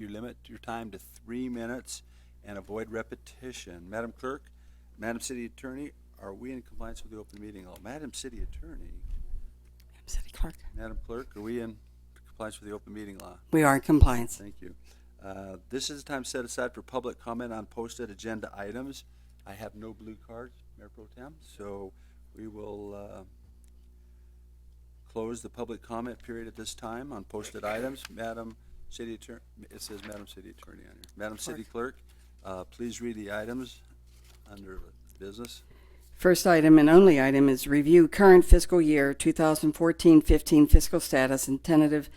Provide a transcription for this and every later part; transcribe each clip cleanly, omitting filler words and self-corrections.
You limit your time to 3 minutes and avoid repetition. Madam Clerk, Madam City Attorney, are we in compliance with the open meeting law? Madam City Attorney, City Clerk. Madam Clerk, are we in compliance with the open meeting law? We are in compliance. Thank you. This is a time set aside for public comment on posted agenda items. I have no blue cards, Mayor Pro Tem, so we will close the public comment period at this time on posted items. Madam City Attorney, it says Madam City Attorney on here. Madam City Clerk, please read the items under business. First item and only item is review current fiscal year 2014-15 fiscal status and tentative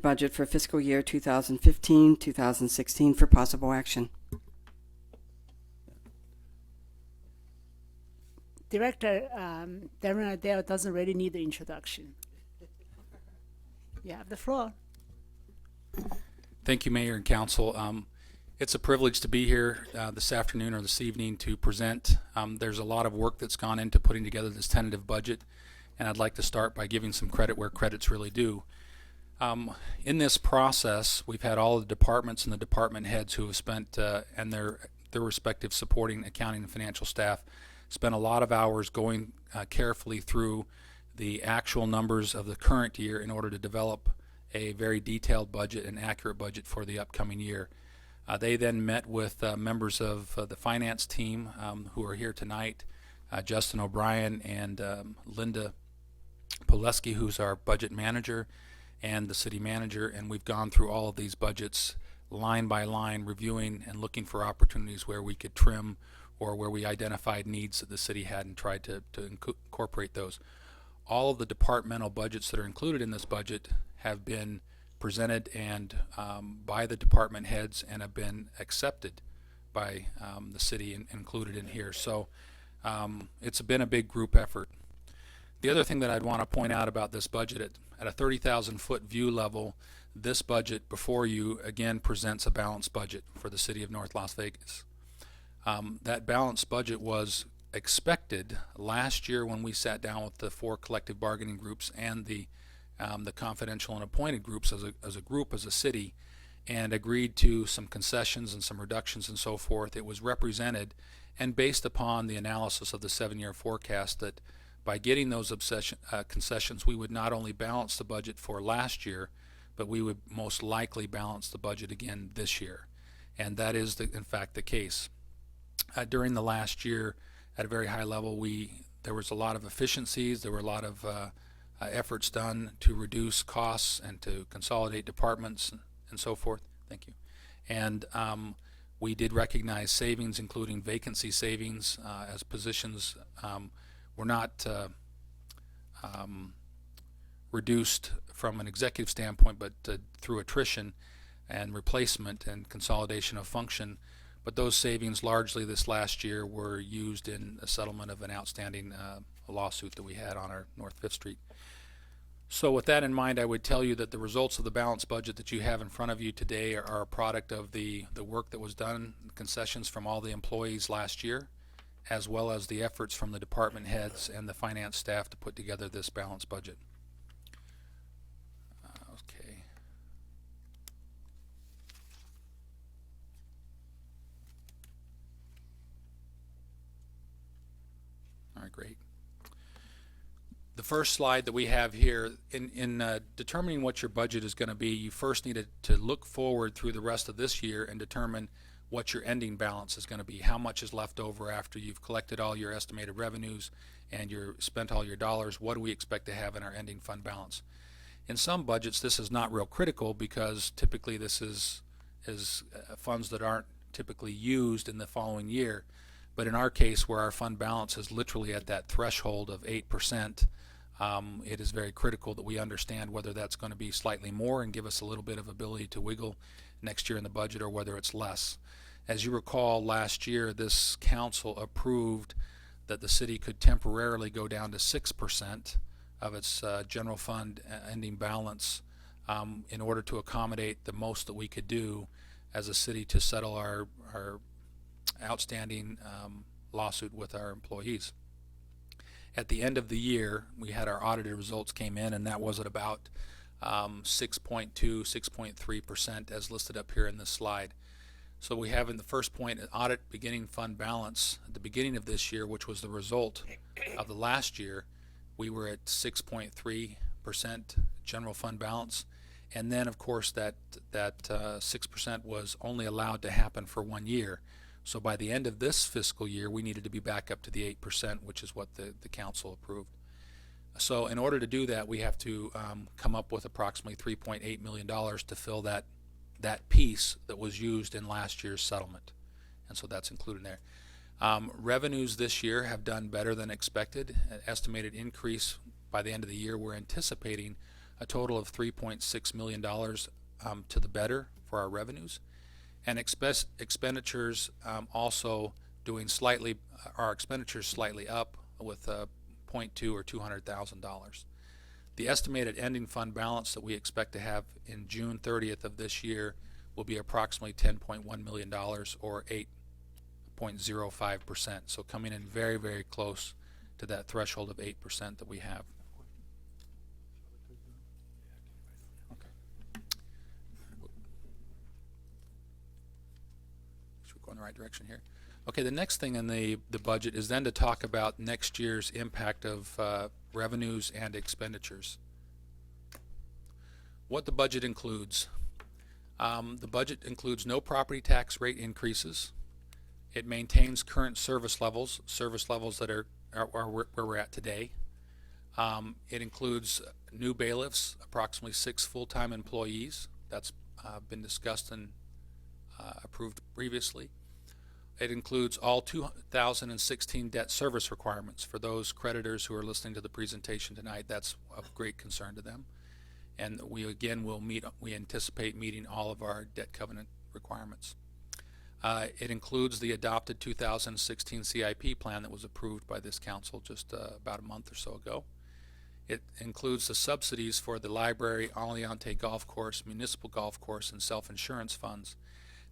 budget for fiscal year 2015-2016 for possible action. Director Darren Adele doesn't really need the introduction. You have the floor. Thank you, Mayor and Council. It's a privilege to be here this afternoon or this evening to present. There's a lot of work that's gone into putting together this tentative budget, and I'd like to start by giving some credit where credit's really due. In this process, we've had all the departments and the department heads who have spent, and their respective supporting accounting and financial staff, spent a lot of hours going carefully through the actual numbers of the current year in order to develop a very detailed budget and accurate budget for the upcoming year. They then met with members of the finance team who are here tonight, Justin O'Brien and Linda Poleski, who's our budget manager, and the city manager, and we've gone through all of these budgets line by line, reviewing and looking for opportunities where we could trim or where we identified needs that the city had and tried to incorporate those. All of the departmental budgets that are included in this budget have been presented and by the department heads and have been accepted by the city and included in here. So it's been a big group effort. The other thing that I'd want to point out about this budget, at a 30,000 foot view level, this budget before you again presents a balanced budget for the city of North Las Vegas. That balanced budget was expected last year when we sat down with the 4 collective bargaining groups and the confidential and appointed groups as a group, as a city, and agreed to some concessions and some reductions and so forth. It was represented and based upon the analysis of the 7-year forecast that by getting those concessions, we would not only balance the budget for last year, but we would most likely balance the budget again this year. And that is, in fact, the case. During the last year, at a very high level, there was a lot of efficiencies. There were a lot of efforts done to reduce costs and to consolidate departments and so forth. Thank you. And we did recognize savings, including vacancy savings, as positions were not reduced from an executive standpoint, but through attrition and replacement and consolidation of function. But those savings largely this last year were used in a settlement of an outstanding lawsuit that we had on our North 5th Street. So with that in mind, I would tell you that the results of the balanced budget that you have in front of you today are a product of the work that was done, concessions from all the employees last year, as well as the efforts from the department heads and the finance staff to put together this balanced budget. Okay. All right, great. The first slide that we have here, in determining what your budget is going to be, you first need to look forward through the rest of this year and determine what your ending balance is going to be, how much is left over after you've collected all your estimated revenues and you're spent all your dollars. What do we expect to have in our ending fund balance? In some budgets, this is not real critical because typically this is funds that aren't typically used in the following year. But in our case, where our fund balance is literally at that threshold of 8%, it is very critical that we understand whether that's going to be slightly more and give us a little bit of ability to wiggle next year in the budget, or whether it's less. As you recall, last year this council approved that the city could temporarily go down to 6% of its general fund ending balance in order to accommodate the most that we could do as a city to settle our outstanding lawsuit with our employees. At the end of the year, we had our audited results came in, and that was at about 6.2, 6.3% as listed up here in this slide. So we have in the first point an audit beginning fund balance at the beginning of this year, which was the result of the last year. We were at 6.3% general fund balance. And then, of course, that 6% was only allowed to happen for 1 year. So by the end of this fiscal year, we needed to be back up to the 8%, which is what the council approved. So in order to do that, we have to come up with approximately $3.8 million to fill that piece that was used in last year's settlement. And so that's included there. Revenues this year have done better than expected. An estimated increase by the end of the year, we're anticipating a total of $3.6 million to the better for our revenues. And expenditures also doing slightly, our expenditures slightly up with 0.2 or $200,000. The estimated ending fund balance that we expect to have in June 30th of this year will be approximately $10.1 million or 8.05%. So coming in very, very close to that threshold of 8% that we have. In the right direction here. Okay, the next thing in the budget is then to talk about next year's impact of revenues and expenditures. What the budget includes. The budget includes no property tax rate increases. It maintains current service levels that are where we're at today. It includes new bailiffs, approximately 6 full-time employees. That's been discussed and approved previously. It includes all 2016 debt service requirements. For those creditors who are listening to the presentation tonight, that's of great concern to them. And we anticipate meeting all of our debt covenant requirements. It includes the adopted 2016 CIP plan that was approved by this council just about a month or so ago. It includes the subsidies for the library, Aliante Golf Course, municipal golf course, and self-insurance funds.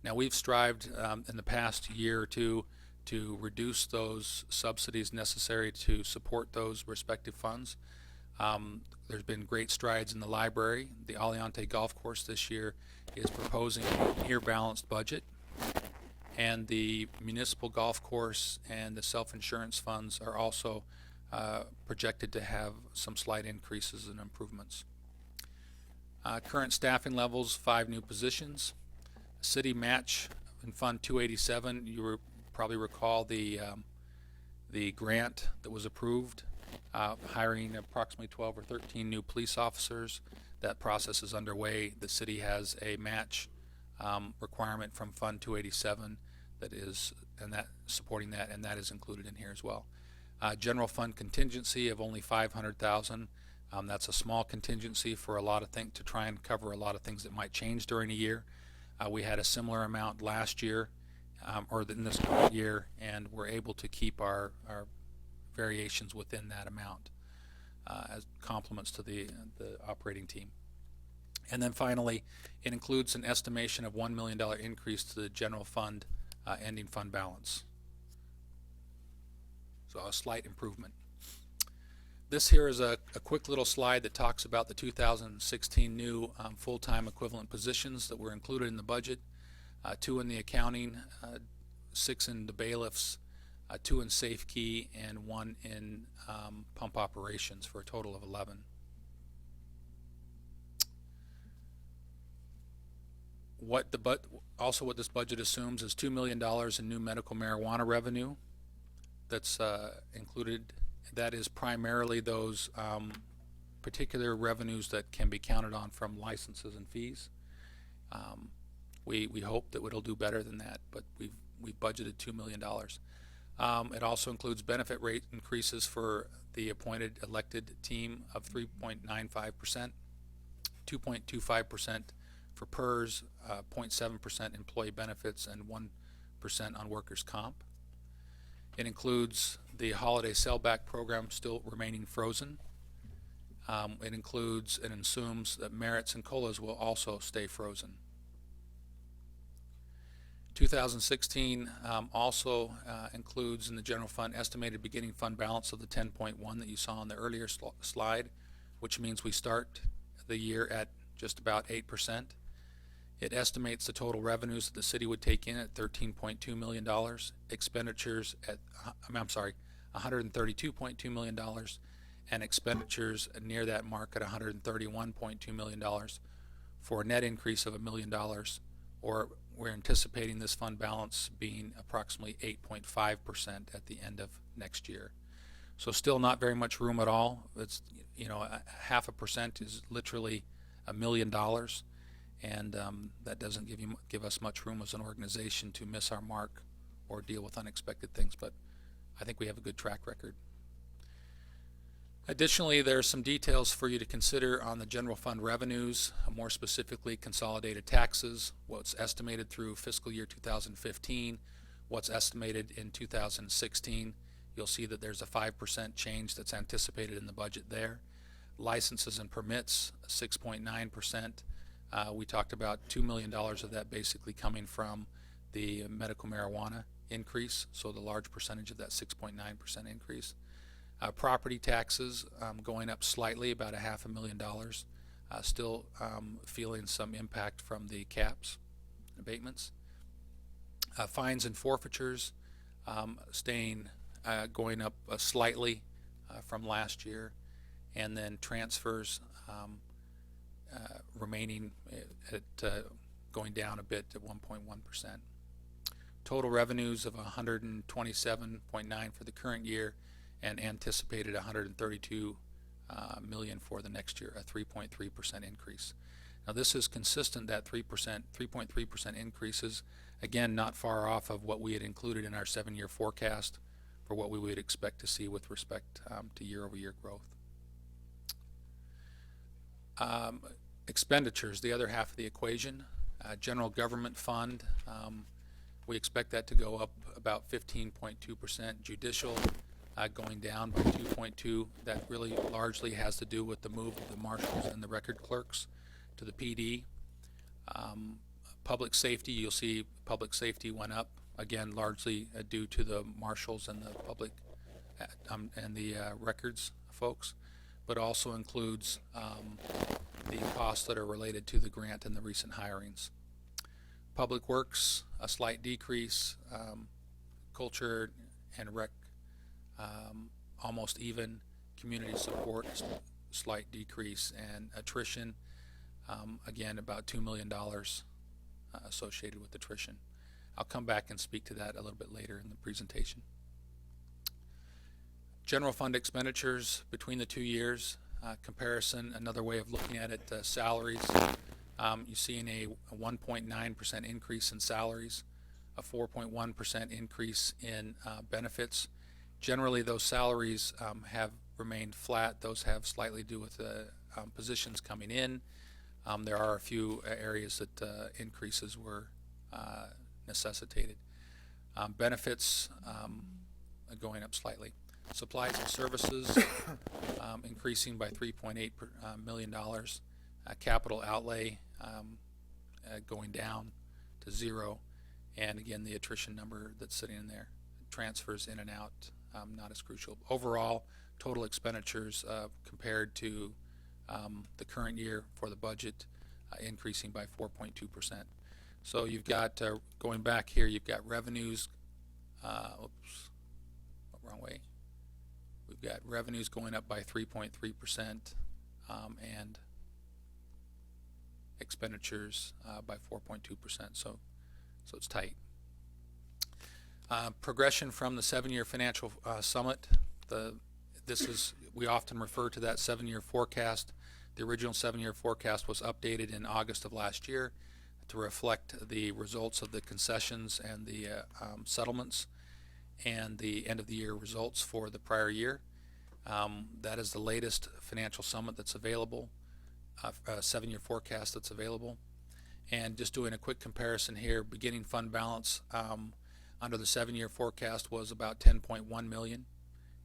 Now, we've strived in the past year or two to reduce those subsidies necessary to support those respective funds. There's been great strides in the library. The Aliante Golf Course this year is proposing a near-balanced budget, and the municipal golf course and the self-insurance funds are also projected to have some slight increases and improvements. Current staffing levels, 5 new positions. City match in Fund 287, you probably recall the grant that was approved, hiring approximately 12 or 13 new police officers. That process is underway. The city has a match requirement from Fund 287 that is supporting that, and that is included in here as well. General fund contingency of only $500,000. That's a small contingency for a lot of things to try and cover a lot of things that might change during a year. We had a similar amount last year, or in this current year, and we're able to keep our variations within that amount as compliments to the operating team. And then finally, it includes an estimation of $1 million increase to the general fund ending fund balance. So a slight improvement. This here is a quick little slide that talks about the 2016 new full-time equivalent positions that were included in the budget. 2 in the accounting, 6 in the bailiffs, 2 in safekey, and 1 in pump operations for a total of 11. What this budget assumes is $2 million in new medical marijuana revenue that's included. That is primarily those particular revenues that can be counted on from licenses and fees. We hope that it'll do better than that, but we've budgeted $2 million. It also includes benefit rate increases for the appointed elected team of 3.95%, 2.25% for PERS, 0.7% employee benefits, and 1% on workers' comp. It includes the holiday sellback program still remaining frozen. It includes and assumes that merits and COLAs will also stay frozen. 2016 also includes in the general fund estimated beginning fund balance of the 10.1 that you saw on the earlier slide, which means we start the year at just about 8%. It estimates the total revenues that the city would take in at $13.2 million, expenditures at, $132.2 million, and expenditures near that mark at $131.2 million, for a net increase of $1 million, or we're anticipating this fund balance being approximately 8.5% at the end of next year. So still not very much room at all. It's, you know, 0.5% is literally $1 million, and that doesn't give us much room as an organization to miss our mark or deal with unexpected things, but I think we have a good track record. Additionally, there are some details for you to consider on the general fund revenues, more specifically consolidated taxes, what's estimated through fiscal year 2015, what's estimated in 2016. You'll see that there's a 5% change that's anticipated in the budget there. Licenses and permits, 6.9%. We talked about $2 million of that basically coming from the medical marijuana increase, so the large percentage of that 6.9% increase. Property taxes going up slightly, about $500,000. Still feeling some impact from the caps abatements. Fines and forfeitures going up slightly from last year, and then transfers remaining at going down a bit at 1.1%. Total revenues of $127.9 for the current year, and anticipated $132 million for the next year, a 3.3% increase. Now this is consistent, that 3.3% increases, again not far off of what we had included in our 7-year forecast for what we would expect to see with respect to year-over-year growth. Expenditures, the other half of the equation. General government fund, we expect that to go up about 15.2%. Judicial going down by 2.2. That really largely has to do with the move of the marshals and the record clerks to the PD. Public safety, you'll see public safety went up, again largely due to the marshals and the public and the records folks, but also includes the costs that are related to the grant and the recent hirings. Public Works, a slight decrease. Culture and rec, almost even. Community support, slight decrease. And attrition, again about $2 million associated with attrition. I'll come back and speak to that a little bit later in the presentation. General fund expenditures between the 2 years. Comparison, another way of looking at it, salaries. You're seeing a 1.9% increase in salaries, a 4.1% increase in benefits. Generally, those salaries have remained flat. Those have slightly to do with the positions coming in. There are a few areas that increases were necessitated. Benefits going up slightly. Supplies and services increasing by $3.8 million. Capital outlay going down to 0, and again the attrition number that's sitting in there. Transfers in and out, not as crucial. Overall, total expenditures compared to the current year for the budget increasing by 4.2%. So you've got, going back here, you've got revenues, wrong way. We've got revenues going up by 3.3% and expenditures by 4.2%. So it's tight. Progression from the 7-year financial summit. We often refer to that 7-year forecast. The original 7-year forecast was updated in August of last year to reflect the results of the concessions and the settlements and the end of the year results for the prior year. That is the latest financial summit that's available, 7-year forecast that's available. And just doing a quick comparison here, beginning fund balance under the 7-year forecast was about $10.1 million,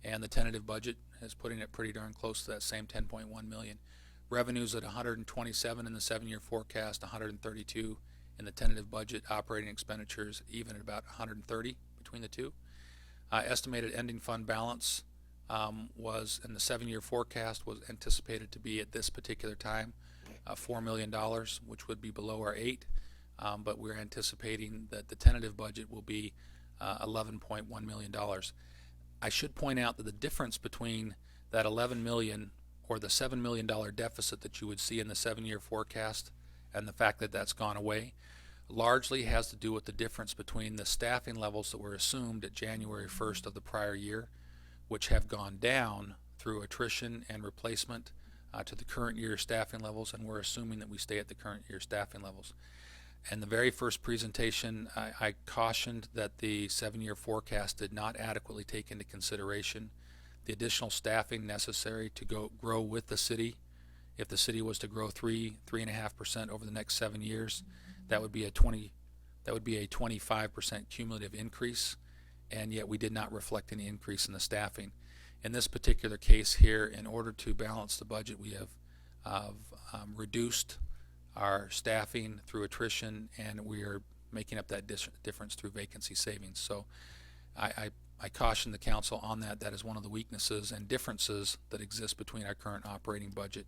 and the tentative budget is putting it pretty darn close to that same $10.1 million. Revenues at 127 in the 7-year forecast, 132 in the tentative budget. Operating expenditures even at about 130 between the two. Estimated ending fund balance was in the 7-year forecast was anticipated to be at this particular time $4 million, which would be below our 8, but we're anticipating that the tentative budget will be $11.1 million. I should point out that the difference between that $11 million or the $7 million deficit that you would see in the 7-year forecast and the fact that that's gone away largely has to do with the difference between the staffing levels that were assumed at January 1st of the prior year, which have gone down through attrition and replacement to the current year staffing levels, and we're assuming that we stay at the current year staffing levels. And the very first presentation, I cautioned that the 7-year forecast did not adequately take into consideration the additional staffing necessary to grow with the city. If the city was to grow 3.5% over the next 7 years, that would be a 25% cumulative increase, and yet we did not reflect any increase in the staffing. In this particular case here, in order to balance the budget, we have reduced our staffing through attrition, and we are making up that difference through vacancy savings. So I caution the council on that. That is one of the weaknesses and differences that exist between our current operating budget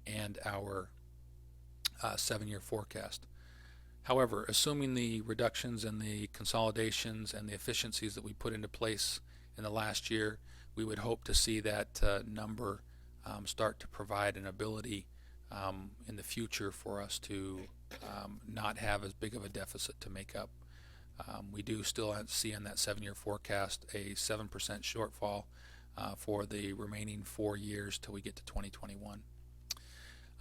and our 7-year forecast. However, assuming the reductions and the consolidations and the efficiencies that we put into place in the last year, we would hope to see that number start to provide an ability in the future for us to not have as big of a deficit to make up. We do still see in that 7-year forecast a 7% shortfall for the remaining 4 years till we get to 2021.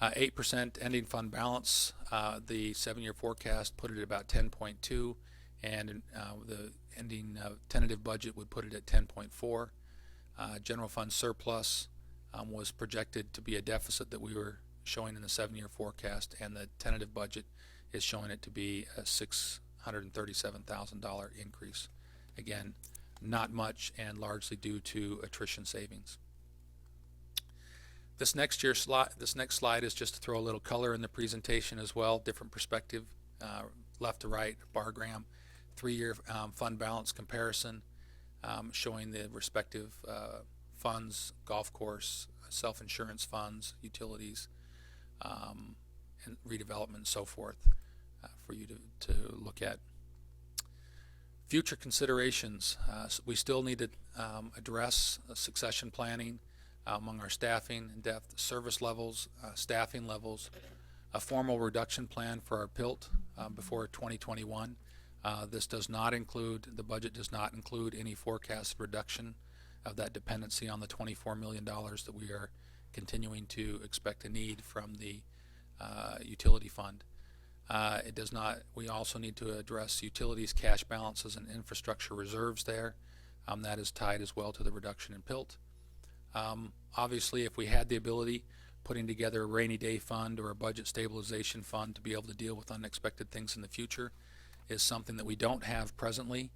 8% ending fund balance. The 7-year forecast put it at about 10.2, and the ending tentative budget would put it at 10.4. General fund surplus was projected to be a deficit that we were showing in the 7-year forecast, and the tentative budget is showing it to be a $637,000 increase. Again, not much, and largely due to attrition savings. This next slide is just to throw a little color in the presentation as well, different perspective, left to right, bargram, 3-year fund balance comparison, showing the respective funds, golf course, self-insurance funds, utilities, and redevelopment and so forth for you to look at. Future considerations. We still need to address succession planning among our staffing and depth service levels, staffing levels, a formal reduction plan for our PILT before 2021. This does not include, the budget does not include any forecast reduction of that dependency on the $24 million that we are continuing to expect to need from the utility fund. It does not. We also need to address utilities, cash balances, and infrastructure reserves there. That is tied as well to the reduction in PILT. Obviously, if we had the ability, putting together a rainy day fund or a budget stabilization fund to be able to deal with unexpected things in the future is something that we don't have presently,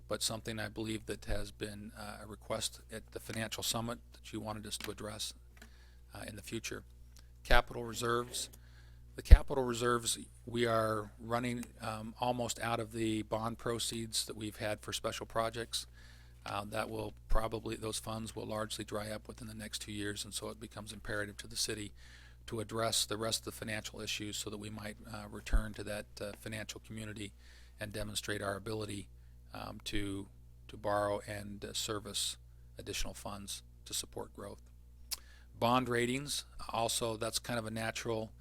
but something I believe that has been a request at the financial summit that you wanted us to address in the future. Capital reserves. The capital reserves, we are running almost out of the bond proceeds that we've had for special projects. That will probably, those funds will largely dry up within the next 2 years, and so it becomes imperative to the city to address the rest of the financial issues so that we might return to that financial community and demonstrate our ability to borrow and service additional funds to support growth. Bond ratings, also that's kind of a natural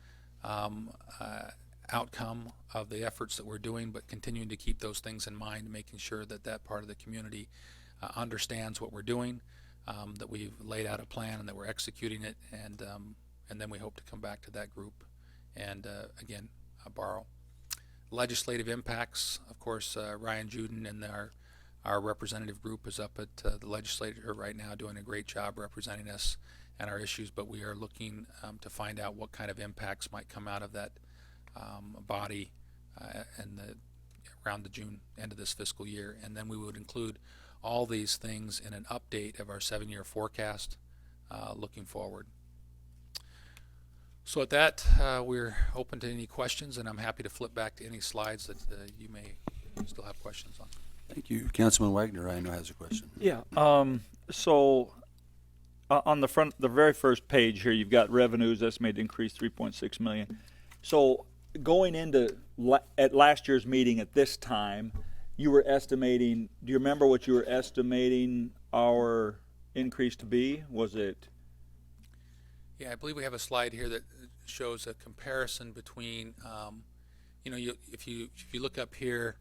outcome of the efforts that we're doing, but continuing to keep those things in mind, making sure that that part of the community understands what we're doing, that we've laid out a plan and that we're executing it, and then we hope to come back to that group and again borrow. Legislative impacts, of course, Ryan Juden and our representative group is up at the legislature right now doing a great job representing us and our issues, but we are looking to find out what kind of impacts might come out of that body around the June end of this fiscal year, and then we would include all these things in an update of our 7-year forecast looking forward. So at that, we're open to any questions, and I'm happy to flip back to any slides that you may still have questions on. Thank you. Councilman Wagner, I know, has a question. Yeah. So on the very first page here, you've got revenues estimated to increase 3.6 million. So going into at last year's meeting at this time, you were estimating. Do you remember what you were estimating our increase to be? Was it? Yeah, I believe we have a slide here that shows a comparison between, if you look up here,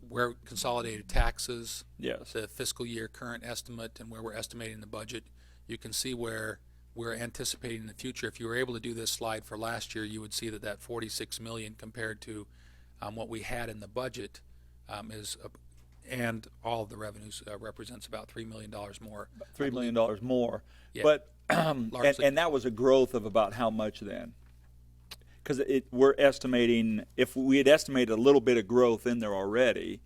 where consolidated taxes, Yes. the fiscal year current estimate, and where we're estimating the budget, you can see where we're anticipating in the future. If you were able to do this slide for last year, you would see that 46 million compared to what we had in the budget and all of the revenues represents about $3 million more. $3 million more. Yeah. But Largely. and that was a growth of about how much then? Because we're estimating, if we had estimated a little bit of growth in there already,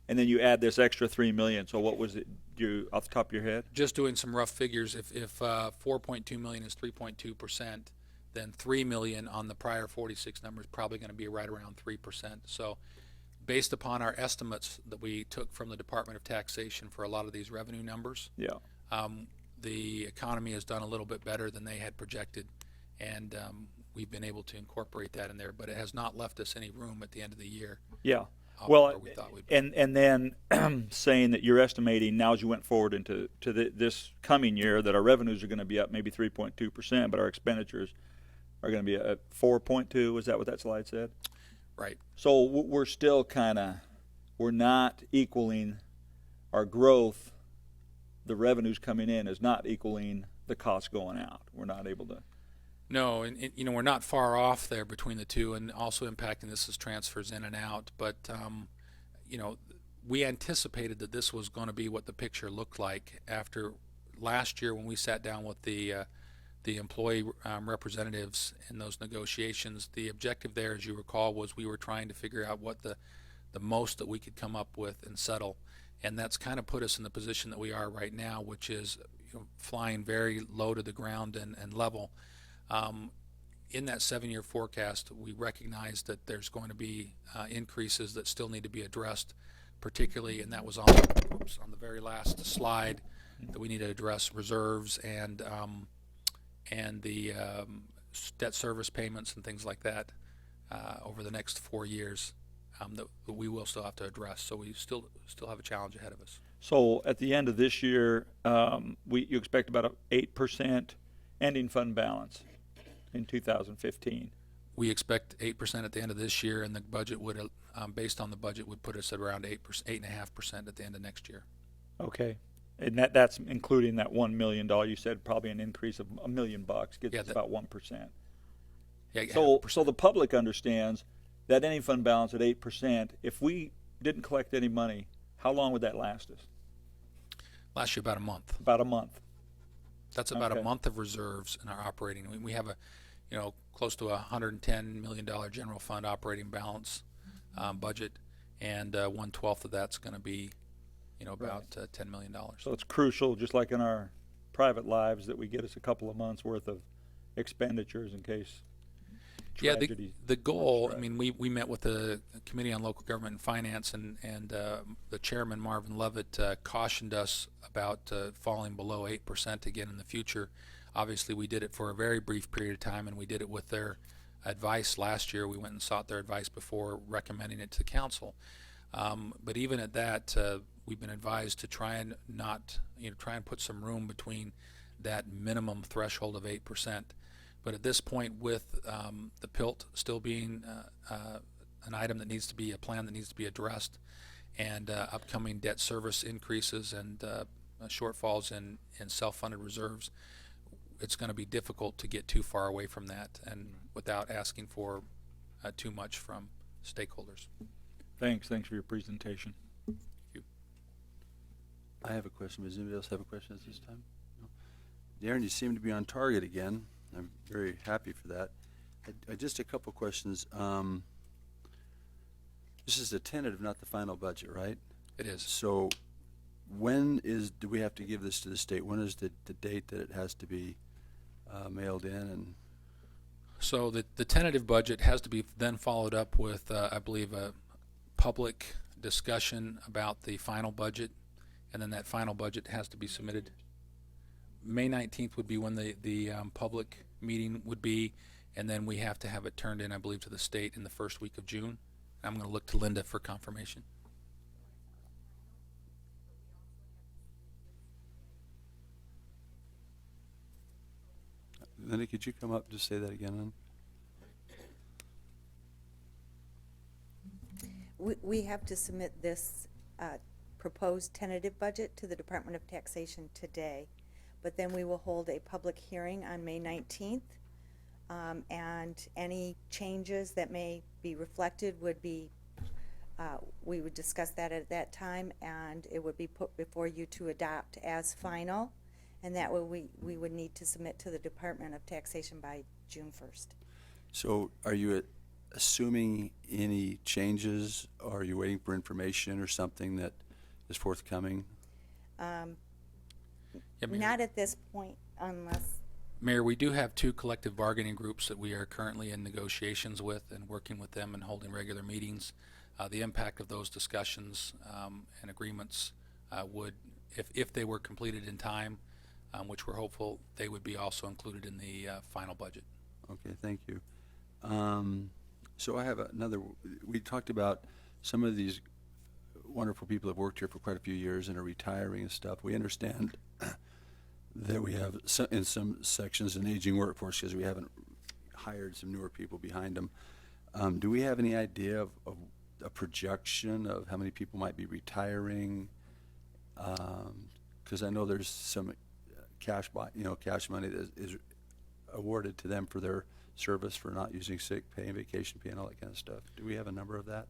and then you add this extra 3 million. So what was it? Off the top of your head? Just doing some rough figures, if 4.2 million is 3.2%, then 3 million on the prior 46 number is probably going to be right around 3%. So based upon our estimates that we took from the Department of Taxation for a lot of these revenue numbers, Yeah. the economy has done a little bit better than they had projected, and we've been able to incorporate that in there, but it has not left us any room at the end of the year. Yeah. where Well, we thought we'd be. and then saying that you're estimating now as you went forward into this coming year that our revenues are going to be up maybe 3.2%, but our expenditures are going to be at 4.2. Is that what that slide said? Right. So we're still we're not equaling our growth. The revenues coming in is not equaling the costs going out. We're not able to. No, and we're not far off there between the two, and also impacting this is transfers in and out. But we anticipated that this was going to be what the picture looked like after last year when we sat down with the employee representatives in those negotiations. The objective there, as you recall, was we were trying to figure out what the most that we could come up with and settle, and that's kind of put us in the position that we are right now, which is flying very low to the ground and level. In that 7-year forecast, we recognize that there's going to be increases that still need to be addressed, particularly, and that was on the very last slide, that we need to address reserves and the debt service payments and things like that over the next 4 years that we will still have to address. So we still have a challenge ahead of us. So at the end of this year, you expect about an 8% ending fund balance in 2015. We expect 8% at the end of this year, and the budget would, based on the budget, would put us at around 8.5% at the end of next year. Okay. And that's including that $1 million. You said probably an increase of $1 million gets Yeah, us about 1%. Yeah, So the public understands that ending fund balance at 8%. If we didn't collect any money, how long would that last us? last year about a month. About a month. That's about Okay. a month of reserves in our operating. We have close to a $110 million general fund operating balance budget, and 1/12 of that's going to be, about $10 million. So it's crucial, just like in our private lives, that we get us a couple of months worth of expenditures in case Yeah, tragedy. the goal, strikes. we met with the Committee on Local Government and Finance, and the chairman, Marvin Levitt, cautioned us about falling below 8% again in the future. Obviously, we did it for a very brief period of time, and we did it with their advice last year. We went and sought their advice before recommending it to the council. But even at that, we've been advised to try and put some room between that minimum threshold of 8%. But at this point, with the PILT still being an item that needs to be a plan that needs to be addressed, and upcoming debt service increases and shortfalls in self-funded reserves, it's going to be difficult to get too far away from that and without asking for too much from stakeholders. Thanks for your presentation. I have a question. Does anybody else have a question at this time? No? Darren, you seem to be on target again. I'm very happy for that. Just a couple questions. This is a tentative, not the final budget, right? It is. So do we have to give this to the state? When is the date that it has to be mailed in? And So the tentative budget has to be then followed up with, I believe, a public discussion about the final budget, and then that final budget has to be submitted. May 19th would be when the public meeting would be, and then we have to have it turned in, I believe, to the state in the first week of June. I'm going to look to Linda for confirmation. Linda, could you come up to say that again? We have to submit this proposed tentative budget to the Department of Taxation today, but then we will hold a public hearing on May 19th, and any changes that may be reflected would be, we would discuss that at that time, and it would be put before you to adopt as final, and that way we would need to submit to the Department of Taxation by June 1st. So are you assuming any changes, or are you waiting for information or something that is forthcoming? Yeah, Mayor. Not at this point, unless, Mayor, we do have 2 collective bargaining groups that we are currently in negotiations with and working with them and holding regular meetings. The impact of those discussions and agreements would, if they were completed in time, which we're hopeful, they would be also included in the final budget. Okay, thank you. So I have another, we talked about some of these wonderful people have worked here for quite a few years and are retiring and stuff. We understand that we have in some sections an aging workforce because we haven't hired some newer people behind them. Do we have any idea of a projection of how many people might be retiring? Because I know there's some cash money that is awarded to them for their service for not using sick pay and vacation pay and all that kind of stuff. Do we have a number of that?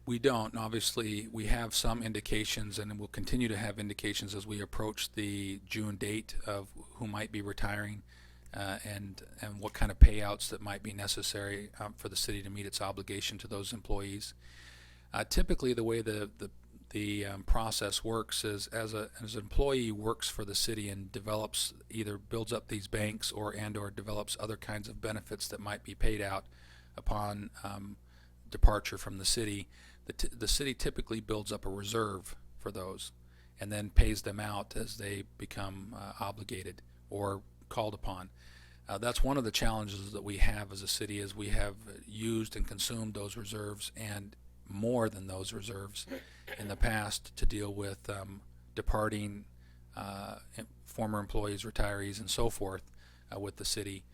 We don't. Obviously, we have some indications, and we'll continue to have indications as we approach the June date of who might be retiring, and what kind of payouts that might be necessary for the city to meet its obligation to those employees. Typically, the way the process works is as an employee works for the city and develops, either builds up these banks or develops other kinds of benefits that might be paid out upon departure from the city. The city typically builds up a reserve for those and then pays them out as they become obligated or called upon. That's one of the challenges that we have as a city, is we have used and consumed those reserves and more than those reserves in the past to deal with departing former employees, retirees, and so forth with the city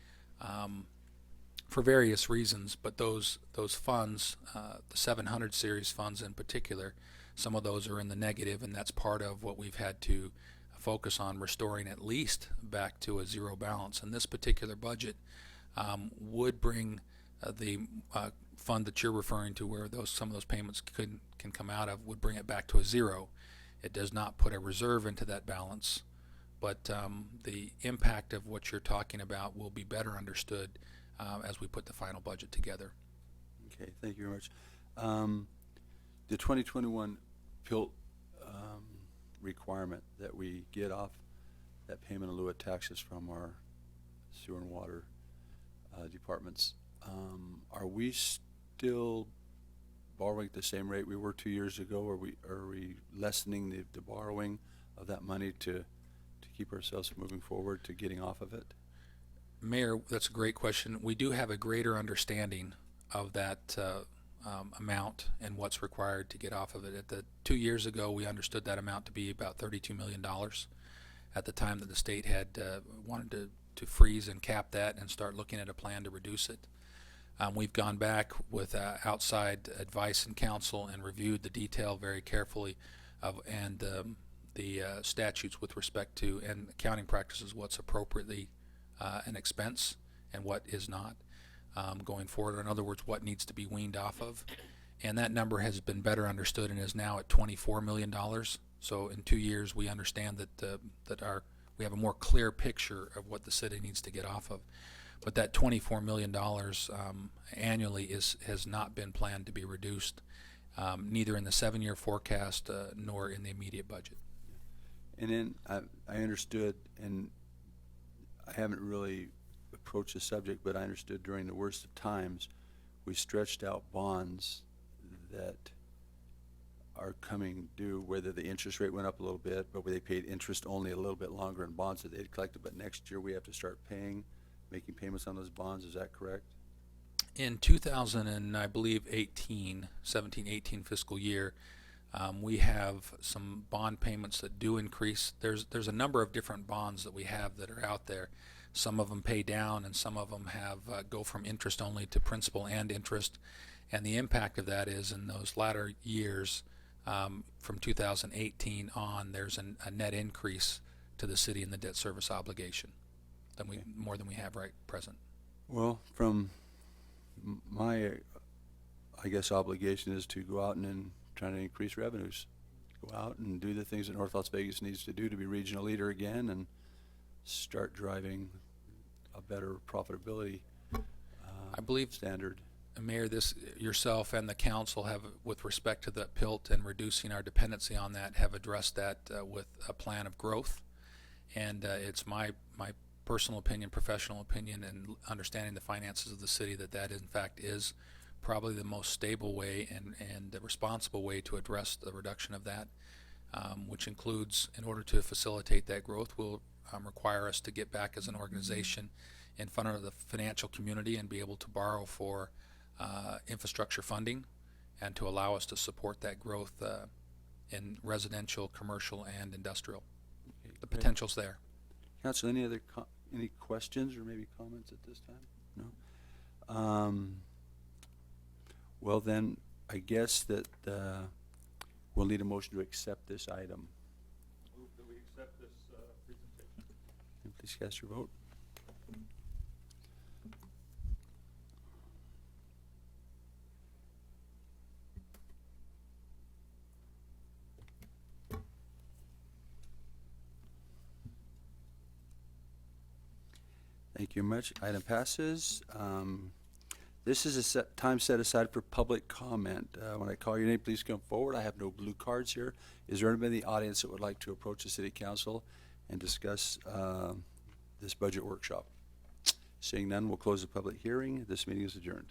for various reasons. But those funds, the 700 series funds in particular, some of those are in the negative, and that's part of what we've had to focus on restoring at least back to a zero balance. And this particular budget would bring the fund that you're referring to, where some of those payments can come out of, would bring it back to a zero. It does not put a reserve into that balance, but the impact of what you're talking about will be better understood as we put the final budget together. Okay, thank you very much. The 2021 PILT requirement that we get off that payment in lieu of taxes from our sewer and water departments, are we still borrowing at the same rate we were 2 years ago? Are we lessening the borrowing of that money to keep ourselves moving forward to getting off of it? Mayor, that's a great question. We do have a greater understanding of that amount and what's required to get off of it. 2 years ago, we understood that amount to be about $32 million at the time that the state had wanted to freeze and cap that and start looking at a plan to reduce it. We've gone back with outside advice and counsel and reviewed the detail very carefully and the statutes with respect to and accounting practices, what's appropriately an expense and what is not going forward. In other words, what needs to be weaned off of. And that number has been better understood and is now at $24 million. So in 2 years, we understand that we have a more clear picture of what the city needs to get off of. But that $24 million annually has not been planned to be reduced, neither in the 7-year forecast nor in the immediate budget. And then I understood, and I haven't really approached the subject, but I understood during the worst of times, we stretched out bonds that are coming due, whether the interest rate went up a little bit, but where they paid interest only a little bit longer in bonds that they'd collected, but next year we have to start making payments on those bonds, is that correct? In 2000 and I believe 17-18 fiscal year, we have some bond payments that do increase. There's a number of different bonds that we have that are out there. Some of them pay down, and some of them have go from interest only to principal and interest. And the impact of that is in those latter years, from 2018 on, there's a net increase to the city in the debt service obligation more than we have right present. Well, from my, I guess, obligation is to go out and try to increase revenues. Go out and do the things that North Las Vegas needs to do to be regional leader again and start driving a better profitability I believe, standard. Mayor, yourself and the council have, with respect to the PILT and reducing our dependency on that, have addressed that with a plan of growth. And it's my personal opinion, professional opinion, and understanding the finances of the city that in fact is probably the most stable way and the responsible way to address the reduction of that, which includes, in order to facilitate that growth, will require us to get back as an organization in front of the financial community and be able to borrow for infrastructure funding and to allow us to support that growth in residential, commercial, and industrial. The potential's there. Council, any questions or maybe comments at this time? No? Well then, I guess that we'll need a motion to accept this item. Move that we accept this presentation. Please cast your vote. Thank you much. Item passes. This is a time set aside for public comment. When I call your name, please come forward. I have no blue cards here. Is there anybody in the audience that would like to approach the city council and discuss this budget workshop? Seeing none, we'll close the public hearing. This meeting is adjourned.